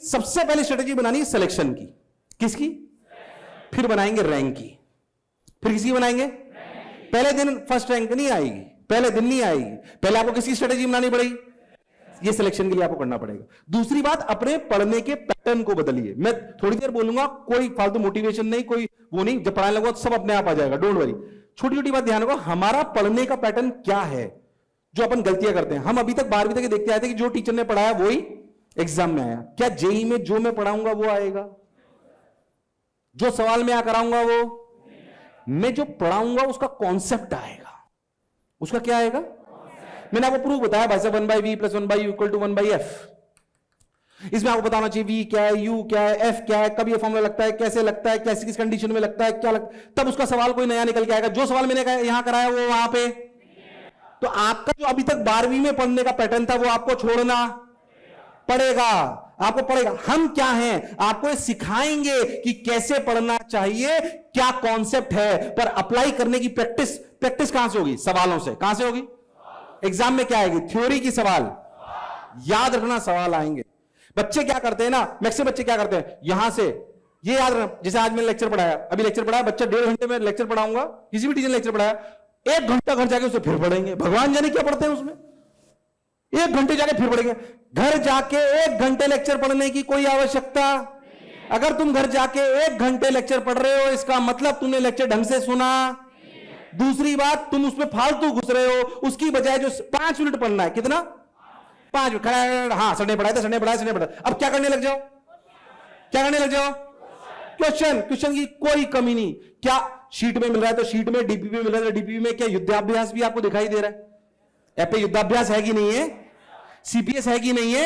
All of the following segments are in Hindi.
सबसे पहले स्ट्रेटेजी बनानी है सिलेक्शन की। किसकी? फिर बनाएंगे रैंक की। फिर किसकी बनाएंगे? पहले दिन फर्स्ट रैंक नहीं आएगी, पहले दिन नहीं आएगी। पहले आपको किसकी स्ट्रेटेजी बनानी पड़ेगी? ये सिलेक्शन के लिए आपको करना पड़ेगा। दूसरी बात, अपने पढ़ने के पैटर्न को बदलिए। मैं थोड़ी देर बोलूंगा, कोई फालतू मोटिवेशन नहीं, कोई वो नहीं। जब पढ़ाने लगो तो सब अपने आप आ जाएगा, डोंट वरी। छोटी छोटी बात ध्यान रखो, हमारा पढ़ने का पैटर्न क्या है। जो अपन गलतियां करते हैं, हम अभी तक 12वीं तक देखते आए थे कि जो टीचर ने पढ़ाया वही एग्जाम में आया। क्या जेई में जो मैं पढ़ाऊंगा वो आएगा? जो सवाल में कराऊंगा वो? मैं जो पढ़ाऊंगा उसका कॉन्सेप्ट आएगा। उसका क्या आएगा? मैंने आपको प्रूफ बताया भाई साहब, 1/v + 1/u = 1/f। इसमें आपको बताना चाहिए v क्या है, u क्या है, f क्या है, कब ये फॉर्मूला लगता है, कैसे लगता है, कैसे किस कंडीशन में लगता है, क्या लगता है, तब उसका सवाल कोई नया निकल के आएगा। जो सवाल मैंने यहां कराया वो वहां पे। तो आपका जो अभी तक 12वीं में पढ़ने का पैटर्न था वो आपको छोड़ना पड़ेगा, आपको पड़ेगा। हम क्या हैं, आपको ये सिखाएंगे कि कैसे पढ़ना चाहिए, क्या कॉन्सेप्ट है, पर अप्लाई करने की प्रैक्टिस कहां से होगी? सवालों से। कहां से होगी? एग्जाम में क्या आएगी? थ्योरी की सवाल। याद रखना, सवाल आएंगे। बच्चे क्या करते हैं ना, मैक्सिमम बच्चे क्या करते हैं, यहां से ये याद रखना। जैसे आज मैंने लेक्चर पढ़ाया, अभी लेक्चर पढ़ाया, बच्चा 1.5 घंटे में लेक्चर पढ़ाऊंगा, किसी भी टीचर ने लेक्चर पढ़ाया, 1 घंटा घर जाके उसे फिर पढ़ेंगे। भगवान जाने क्या पढ़ते हैं उसमें, 1 घंटे जाके फिर पढ़ेंगे। घर जाके 1 घंटे लेक्चर पढ़ने की कोई आवश्यकता। अगर तुम घर जाके 1 घंटे लेक्चर पढ़ रहे हो, इसका मतलब तुमने लेक्चर ढंग से सुना। दूसरी बात, तुम उसमें फालतू घुस रहे हो, उसकी बजाय जो 5 मिनट पढ़ना है, कितना? 5 मिनट खड़ा, हाँ सर ने पढ़ाया था, सर ने पढ़ाया, सर ने पढ़ाया। अब क्या करने लग जाओ? क्या करने लग जाओ? क्वेश्चन की कोई कमी नहीं। क्या शीट में मिल रहा है तो शीट में, डीपीपी में मिल रहा है तो डीपीपी में। क्या युद्धाभ्यास भी आपको दिखाई दे रहा है? ऐप पे युद्धाभ्यास है कि नहीं है? सीपीएस है कि नहीं है?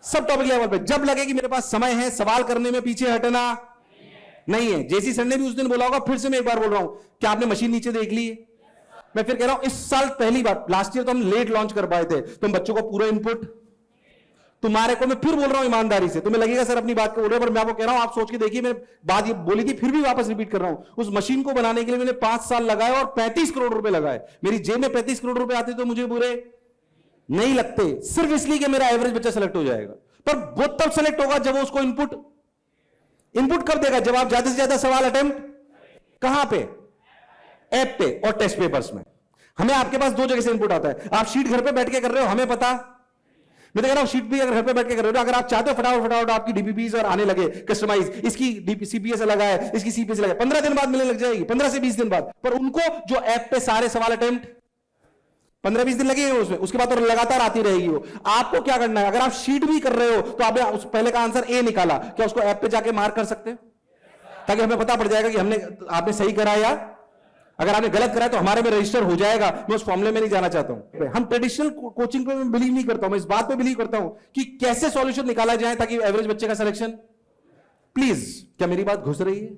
सब टॉपिक लेवल पे। जब लगे कि मेरे पास समय है, सवाल करने में पीछे हटना नहीं है। जेसी सर ने भी उस दिन बोला होगा, फिर से मैं एक बार बोल रहा हूं, क्या आपने मशीन नीचे देख ली है? मैं फिर कह रहा हूं, इस साल पहली बार, लास्ट ईयर तो हम लेट लॉन्च कर पाए थे, तुम बच्चों को पूरा इनपुट तुम्हारे को। मैं फिर बोल रहा हूं ईमानदारी से, तुम्हें लगेगा सर अपनी बात को बोल रहे, पर मैं आपको कह रहा हूं, आप सोच के देखिए, मैंने बात ये बोली थी, फिर भी वापस रिपीट कर रहा हूं। उस मशीन को बनाने के लिए मैंने 5 साल लगाए और 35 करोड़ रुपए लगाए। मेरी जेब में 35 करोड़ रुपए आते तो मुझे बुरे नहीं लगते, सिर्फ इसलिए कि मेरा एवरेज बच्चा सेलेक्ट हो जाएगा। पर वो तब सेलेक्ट होगा जब वो उसको इनपुट कर देगा, जब आप ज्यादा से ज्यादा सवाल अटेम्प्ट कहां पे? ऐप पे और टेस्ट पेपर्स में। हमें आपके पास 2 जगह से इनपुट आता है। आप शीट घर पे बैठ के कर रहे हो, हमें पता। मैं तो कह रहा हूं, शीट भी अगर घर पे बैठ के कर रहे हो, अगर आप चाहते हो फटाफट आपकी डीपीपीज और आने लगे कस्टमाइज, इसकी सीपीएस अलग है, इसकी सीपीएस अलग है, 15 दिन बाद मिलने लग जाएगी, 15 से 20 दिन बाद। पर उनको जो ऐप पे सारे सवाल अटेम्प्ट 15-20 दिन लगेंगे उसमें, उसके बाद तो लगातार आती रहेगी वो। आपको क्या करना है, अगर आप शीट भी कर रहे हो तो आपने उस पहले का आंसर ए निकाला, क्या उसको ऐप पे जाके मार्क कर सकते हैं? ताकि हमें पता पड़ जाएगा कि आपने सही करा, या अगर आपने गलत करा तो हमारे में रजिस्टर हो जाएगा। मैं उस फॉर्मूले में नहीं जाना चाहता हूं। हम ट्रेडिशनल कोचिंग पे मैं बिलीव नहीं करता हूं, मैं इस बात पे बिलीव करता हूं कि कैसे सॉल्यूशन निकाला जाए ताकि एवरेज बच्चे का सिलेक्शन। प्लीज, क्या मेरी बात घुस रही है?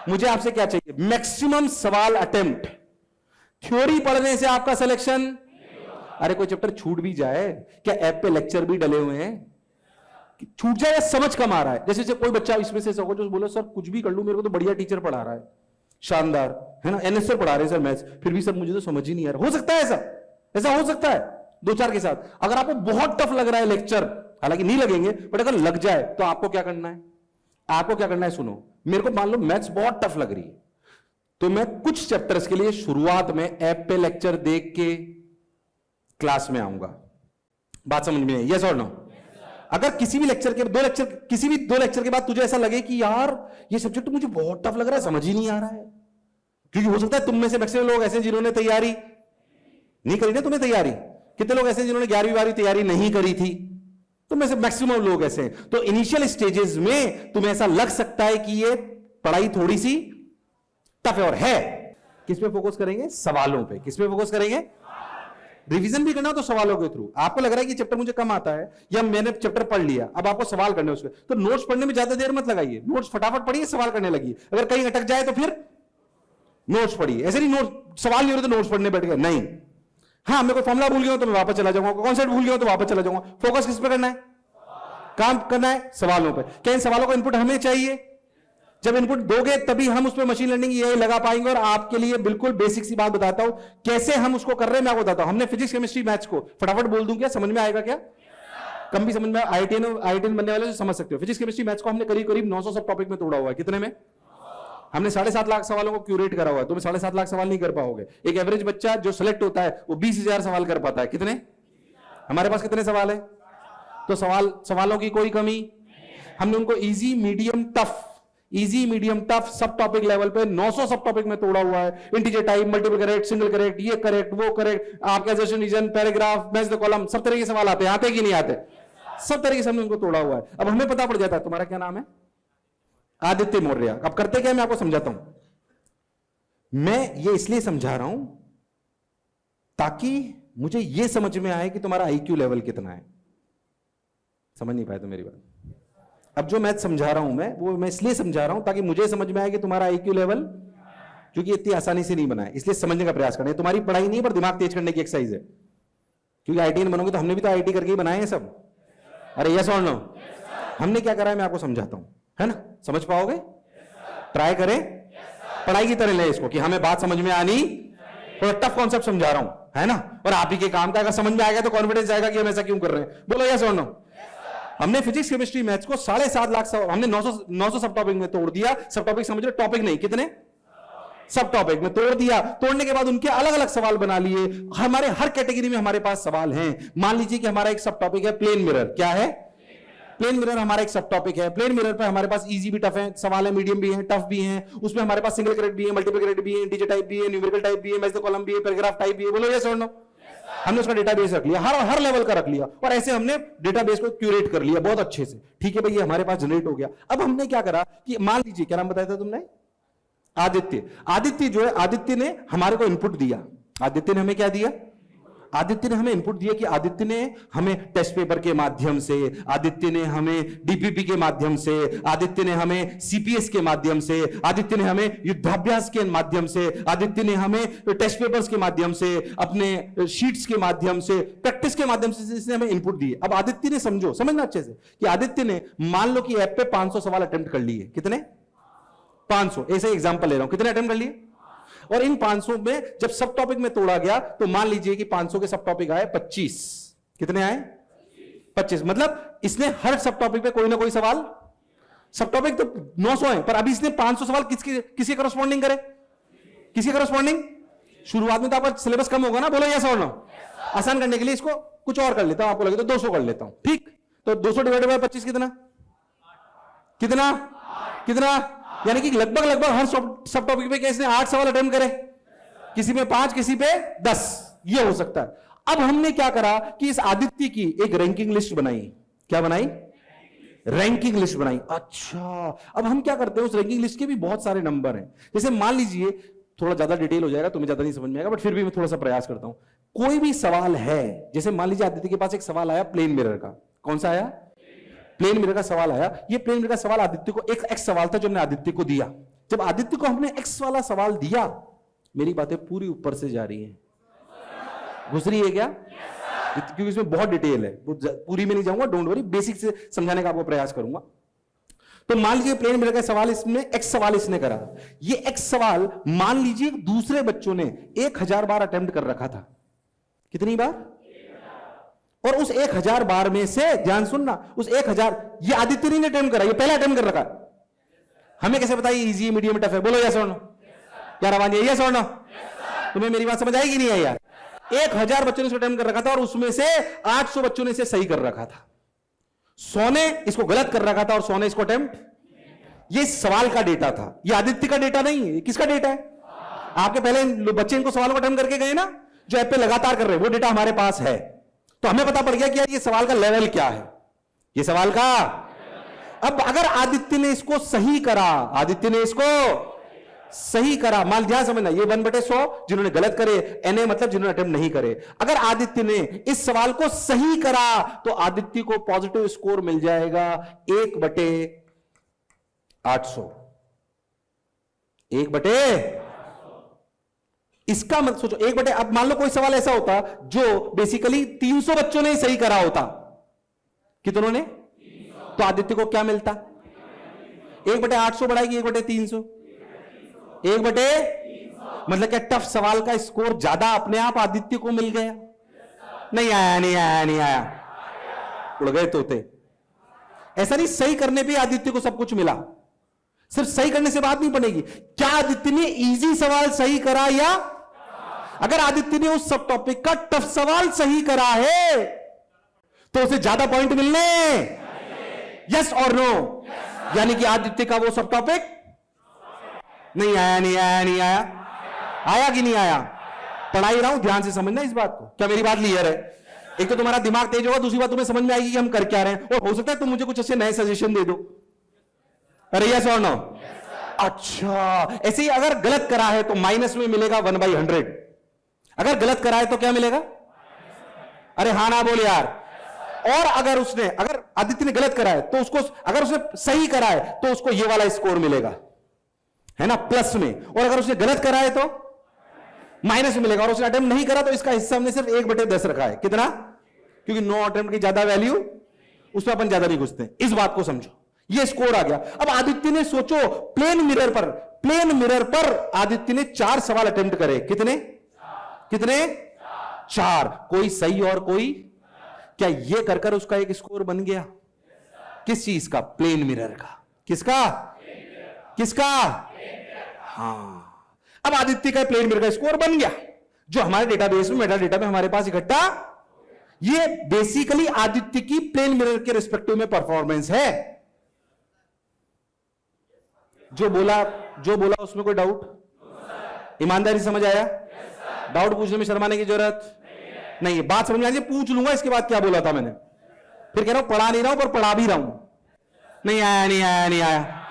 मुझे आपसे क्या चाहिए? मैक्सिमम सवाल अटेम्प्ट। थ्योरी पढ़ने से आपका सिलेक्शन। अरे कोई चैप्टर छूट भी जाए, क्या ऐप पे लेक्चर भी डले हुए हैं? छूट जाए या समझ कम आ रहा है? जैसे कोई बच्चा इसमें से जो बोलो सर कुछ भी कर लूं, मेरे को तो बढ़िया टीचर पढ़ा रहा है, शानदार है ना, एनएस सर पढ़ा रहे हैं सर मैथ्स, फिर भी सर मुझे तो समझ ही नहीं आ रहा। हो सकता है ऐसा हो सकता है 2-4 के साथ। अगर आपको बहुत टफ लग रहा है लेक्चर, हालांकि नहीं लगेंगे, बट अगर लग जाए तो आपको क्या करना है? आपको क्या करना है, सुनो। मेरे को मान लो मैथ्स बहुत टफ लग रही है, तो मैं कुछ चैप्टर्स के लिए शुरुआत में ऐप पे लेक्चर देख के क्लास में आऊंगा। बात समझ में आई? यस और नो? अगर किसी भी लेक्चर के 2 लेक्चर के बाद तुझे ऐसा लगे कि यार ये सब्जेक्ट मुझे बहुत टफ लग रहा है, समझ ही नहीं आ रहा है, क्योंकि हो सकता है तुम में से मैक्सिमम लोग ऐसे जिन्होंने तैयारी नहीं करी ना। तुम्हें तैयारी, कितने लोग ऐसे जिन्होंने 11वीं 12वीं तैयारी नहीं करी थी? तो में से मैक्सिमम लोग ऐसे हैं। तो इनिशियल स्टेजेस में तुम्हें ऐसा लग सकता है कि ये पढ़ाई थोड़ी सी टफ है, और है। किस पे फोकस करेंगे? सवालों पे। किस पे फोकस करेंगे? रिवीजन भी करना तो सवालों के थ्रू। आपको लग रहा है कि चैप्टर मुझे कम आता है, या मैंने चैप्टर पढ़ लिया, अब आपको सवाल करने उसके, तो नोट्स पढ़ने में ज्यादा देर मत लगाइए। नोट्स फटाफट पढ़िए, सवाल करने लगी। अगर कहीं अटक जाए तो फिर नोट्स पढ़िए। ऐसे नहीं नोट्स, सवाल नहीं हो रहे तो नोट्स पढ़ने बैठ गए, नहीं। हाँ, मैं कोई फॉर्मुला भूल गया तो मैं वापस चला जाऊंगा, कॉन्सेप्ट भूल गया तो वापस चला जाऊंगा। फोकस किस पे करना है? काम करना है सवालों पे। क्या इन सवालों का इनपुट हमें चाहिए? जब इनपुट दोगे तभी हम उस पर मशीन लर्निंग ये लगा पाएंगे। और आपके लिए बिल्कुल बेसिक सी बात बताता हूं, कैसे हम उसको कर रहे हैं मैं आपको बताता हूं। हमने फिजिक्स, केमिस्ट्री, मैथ्स को फटाफट बोल दूं, क्या समझ में आएगा? क्या कम भी समझ में आईआईटीएन बनने वाले समझ सकते हो। फिजिक्स केमिस्ट्री मैथ्स को हमने करीब करीब 900 सब टॉपिक में तोड़ा हुआ है। कितने में? हमने 7.5 लाख सवालों को क्यूरेट करा हुआ है। तुम 7.5 लाख सवाल नहीं कर पाओगे। एक एवरेज बच्चा जो सिलेक्ट होता है वो 20,000 सवाल कर पाता है। कितने? हमारे पास कितने सवाल है? तो सवालों की कोई कमी। हमने उनको easy medium tough subtopic level पे 900 सब टॉपिक में तोड़ा हुआ है। Integer type, multiple correct, single correct, ये करेक्ट, वो करेक्ट, आपका assertion reason, paragraph, match the column, सब तरह के सवाल आते कि नहीं आते? सब तरीके से हमने उनको तोड़ा हुआ है। अब हमें पता पड़ जाता है तुम्हारा क्या नाम है? आदित्य मौर्य। अब करते क्या, मैं आपको समझाता हूं। मैं ये इसलिए समझा रहा हूं ताकि मुझे ये समझ में आए कि तुम्हारा आईक्यू लेवल कितना है। समझ नहीं पाए तो मेरी बात। अब जो मैथ समझा रहा हूं मैं इसलिए समझा रहा हूं ताकि मुझे समझ में आए कि तुम्हारा आईक्यू लेवल, क्योंकि इतनी आसानी से नहीं बना है, इसलिए समझने का प्रयास करना है। तुम्हारी पढ़ाई नहीं पर दिमाग तेज करने की एक्सरसाइज है। क्योंकि आईआईटीएन बनोगे तो हमने भी तो आईआईटी करके ही बनाए हैं सब। अरे यस और नो? हमने क्या करा है मैं आपको समझाता हूं, है ना? समझ पाओगे? ट्राई करें, पढ़ाई की तरह ले इसको कि हमें बात समझ में आनी। थोड़ा टफ कॉन्सेप्ट समझा रहा हूं, है ना? और आप ही के काम का अगर समझ में आ गया तो कॉन्फिडेंस आएगा कि हम ऐसा क्यों कर रहे हैं। बोलो यस और नो? हमने फिजिक्स केमिस्ट्री मैथ्स को 7.5 लाख हमने 900 सब टॉपिक में तोड़ दिया। सब टॉपिक समझ लो, टॉपिक नहीं, कितने सब टॉपिक में तोड़ दिया। तोड़ने के बाद उनके अलग अलग सवाल बना लिए। हमारे हर कैटेगरी में हमारे पास सवाल हैं। मान लीजिए कि हमारा एक सब टॉपिक है प्लेन मिरर। क्या है? प्लेन मिरर हमारा एक सब टॉपिक है। प्लेन मिरर पर हमारे पास इजी भी टफ है सवाल है, मीडियम भी है, टफ भी है। उसमें हमारे पास सिंगल करेक्ट भी है, मल्टीपल करेक्ट भी है, इंटीजर टाइप भी है, न्यूमेरिकल टाइप भी है, मैच द कॉलम भी है, पैराग्राफ टाइप भी है। बोलो यस और नो? हमने उसका डेटाबेस रख लिया, हर लेवल का रख लिया, और ऐसे हमने डेटाबेस को क्यूरेट कर लिया बहुत अच्छे से। ठीक है भाई, ये हमारे पास जनरेट हो गया। अब हमने क्या करा कि मान लीजिए, क्या नाम बताया था तुमने? आदित्य जो है, आदित्य ने हमारे को इनपुट दिया। आदित्य ने हमें क्या दिया? आदित्य ने हमें इनपुट दिया कि आदित्य ने हमें टेस्ट पेपर के माध्यम से, आदित्य ने हमें डीपीपी के माध्यम से, आदित्य ने हमें सीपीएस के माध्यम से, आदित्य ने हमें युद्धाभ्यास के माध्यम से, आदित्य ने हमें टेस्ट पेपर्स के माध्यम से, अपने शीट्स के माध्यम से, प्रैक्टिस के माध्यम से इसने हमें इनपुट दिए। अब आदित्य ने समझना अच्छे से कि आदित्य ने मान लो कि ऐप पे 500 सवाल अटेम्प्ट कर लिए। कितने? 500। ऐसे एग्जांपल ले रहा हूं, कितने अटेम्प्ट कर लिए? और इन 500 में जब सब टॉपिक में तोड़ा गया तो मान लीजिए कि 500 के सब टॉपिक आए 25। कितने आए? 25। मतलब इसने हर सब टॉपिक पे कोई ना कोई सवाल, सब टॉपिक तो 900 है, पर अभी इसने 500 सवाल किसके करस्पॉन्डिंग करे? किसके करस्पॉन्डिंग? शुरुआत में तो आपका सिलेबस कम होगा ना। बोलो यस और नो? आसान करने के लिए इसको कुछ और कर लेता हूं, आपको लगे तो 200 कर लेता हूं। ठीक, तो 200 डिवाइडेड बाय 25 कितना? कितना? कितना? यानी कि लगभग हर सब टॉपिक पे इसने 8 सवाल अटेम्प्ट करे, किसी पे 5, किसी पे 10, ये हो सकता है। अब हमने क्या करा कि इस आदित्य की एक रैंकिंग लिस्ट बनाई। क्या बनाई? रैंकिंग लिस्ट बनाई। अच्छा, अब हम क्या करते हैं, उस रैंकिंग लिस्ट के भी बहुत सारे नंबर हैं। जैसे मान लीजिए, थोड़ा ज्यादा डिटेल हो जाएगा, तुम्हें ज्यादा नहीं समझ में आएगा, बट फिर भी मैं थोड़ा सा प्रयास करता हूं। कोई भी सवाल है, जैसे मान लीजिए आदित्य के पास एक सवाल आया प्लेन मिरर का। कौन सा आया? प्लेन मिरर का सवाल आया। ये प्लेन मिरर का सवाल आदित्य को, एक एक्स सवाल था जो हमने आदित्य को दिया। जब आदित्य को हमने एक्स वाला सवाल दिया, मेरी बातें पूरी ऊपर से जा रही हैं, घुस रही है क्या? क्योंकि इसमें बहुत डिटेल है, पूरी में नहीं जाऊंगा, डोंट वरी, बेसिक से समझाने का आपको प्रयास करूंगा। तो मान लीजिए प्लेन मिरर का सवाल, इसमें एक्स सवाल इसने करा। ये एक्स सवाल मान लीजिए दूसरे बच्चों ने 1000 बार अटेम्प्ट कर रखा था। कितनी बार? और उस 1000 बार में से, ध्यान सुनना, उस 1000, ये आदित्य ने अटेम्प्ट करा, ये पहला अटेम्प्ट कर रखा। हमें कैसे बताइए इजी, मीडियम, टफ है? बोलो यस और नो? यार आवाज है यस और नो? तुम्हें मेरी बात समझ आएगी नहीं है यार? 1000 बच्चों ने अटेम्प्ट कर रखा था और उसमें से 800 बच्चों ने इसे सही कर रखा था। 100 ने इसको गलत कर रखा था और 100 ने इसको अटेम्प्ट। ये सवाल का डेटा था, ये आदित्य का डेटा नहीं है। किसका डेटा है? आपके पहले बच्चे इनको सवाल को अटेम्प्ट करके गए ना, जो ऐप पे लगातार कर रहे हैं, वो डेटा हमारे पास है। तो हमें पता पड़ गया कि यार ये सवाल का लेवल क्या है, ये सवाल का। अब अगर आदित्य ने इसको सही करा, आदित्य ने इसको सही करा, मान ध्यान समझना, ये 1/100 जिन्होंने गलत करे, NA मतलब जिन्होंने अटेम्प्ट नहीं करे। अगर आदित्य ने इस सवाल को सही करा तो आदित्य को पॉजिटिव स्कोर मिल जाएगा 1/800। 1/800। इसका मतलब सोचो, 1/, अब मान लो कोई सवाल ऐसा होता जो बेसिकली 300 बच्चों ने सही करा होता। कितनों ने? तो आदित्य को क्या मिलता? 1/800 बढ़ाएगी 1/300। 1/, मतलब क्या टफ सवाल का स्कोर ज्यादा अपने आप आदित्य को मिल गया? नहीं आया, नहीं आया, नहीं आया। उड़ गए तोते। ऐसा नहीं सही करने पे आदित्य को सब कुछ मिला, सिर्फ सही करने से बात नहीं बनेगी। क्या आदित्य ने इजी सवाल सही करा, या अगर आदित्य ने उस सब टॉपिक का टफ सवाल सही करा है तो उसे ज्यादा पॉइंट मिलने, यस और नो? यानी कि आदित्य का वो सब टॉपिक नहीं आया, नहीं आया, नहीं आया, आया कि नहीं आया? पढ़ाई रहा हूं, ध्यान से समझना इस बात को। क्या मेरी बात क्लियर है? एक तो तुम्हारा दिमाग तेज होगा, दूसरी बात तुम्हें समझ में आएगी कि हम कर क्या रहे हैं, और हो सकता है तुम मुझे कुछ अच्छे नए सजेशन दे दो। अरे यस और नो? अच्छा, ऐसे ही अगर गलत करा है तो माइनस में मिलेगा 1/100। अगर गलत करा है तो क्या मिलेगा? अरे हाँ ना बोल यार। और अगर आदित्य ने गलत करा है तो उसको, अगर उसने सही करा है तो उसको ये वाला स्कोर मिलेगा, है ना, प्लस में। और अगर उसने गलत करा है तो माइनस में मिलेगा। और उसने अटेम्प्ट नहीं करा तो इसका हिस्सा हमने सिर्फ 1/10 रखा है। कितना? क्योंकि नो अटेम्प्ट की ज्यादा वैल्यू, उसमें अपन ज्यादा नहीं घुसते। इस बात को समझो, ये स्कोर आ गया। अब आदित्य ने सोचो, प्लेन मिरर पर आदित्य ने 4 सवाल अटेम्प्ट करे। कितने? 4। कोई सही और कोई, क्या ये कर उसका एक स्कोर बन गया? किस चीज का? प्लेन मिरर का। किसका? हाँ, अब आदित्य का प्लेन मिरर का स्कोर बन गया, जो हमारे डेटाबेस में, मेटा डेटा में हमारे पास इकट्ठा। ये बेसिकली आदित्य की प्लेन मिरर के रिस्पेक्टिव में परफॉर्मेंस है। जो बोला उसमें कोई डाउट? ईमानदारी समझ आया? डाउट पूछने में शर्माने की जरूरत नहीं है। बात समझ में आ रही है? पूछ लूंगा इसके बाद क्या बोला था मैंने। फिर कह रहा हूं पढ़ा नहीं रहा हूं, पर पढ़ा भी रहा हूं। नहीं आया, नहीं आया, नहीं आया।